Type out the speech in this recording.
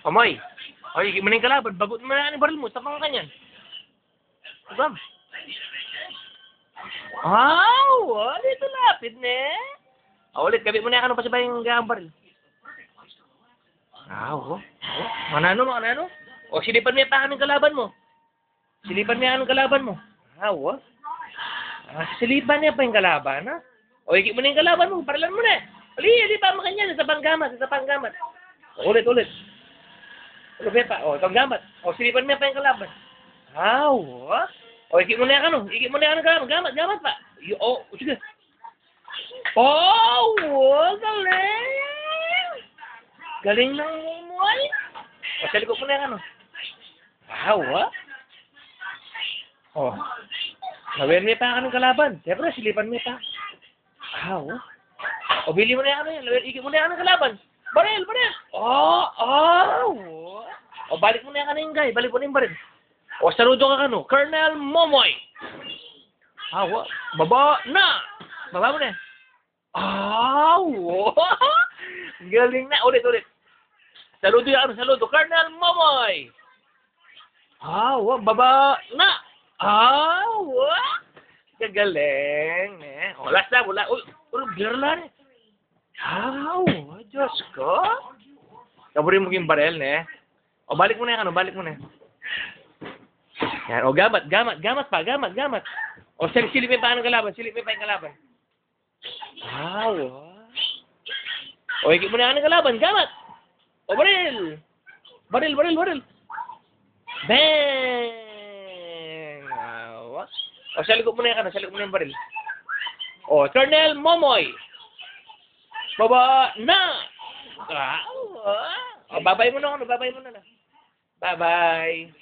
Omoy. Oy, hindi mo na yung kalaban. Bagot mo na ang baril mo. Tapang ka niyan. Diba? Dito lapit na. Ulit, kabit mo na yung pasabay yung baril. Manano. O, silipan mo yung pakaming kalaban mo. Silipan mo yung kalaban mo. Silipan niya pa yung kalaban, ha? O, ikip mo na yung kalaban mo. Paralan mo na. Ali, pa mo kanyan. Sa panggamat. Ulit. Ulit pa. O, panggamat. O, silipan mo pa yung kalaban. O, ikip mo na yung Ikip mo na yung kalaban. Gamat pa. Sige. Galing. Galing ng Momoy. O, sa likod mo na yung Nawin mo pa ng kalaban. Siyempre, silipan mo pa. O, bili mo na yan. Ikip mo na yan ng kalaban. Baril. O, balik mo na yan yung guy. Balik mo na yung baril. O, saludo ka Colonel Momoy. Baba na. Baba mo na. Galing na. Ulit. Saludo Colonel Momoy. Baba na. Gagaling. O, last na. Blur lang. Diyos ko. Kaburin mo yung barel, O, balik mo na yan. Yan. O, gamat pa. O, silipin pa yung kalaban. O, ikip mo na yan ng kalaban. Gamat. O, baril. Bang! O, sa likod mo na yung baril. O, Colonel Momoy. Baba na! O, babay mo na. Bye-bye.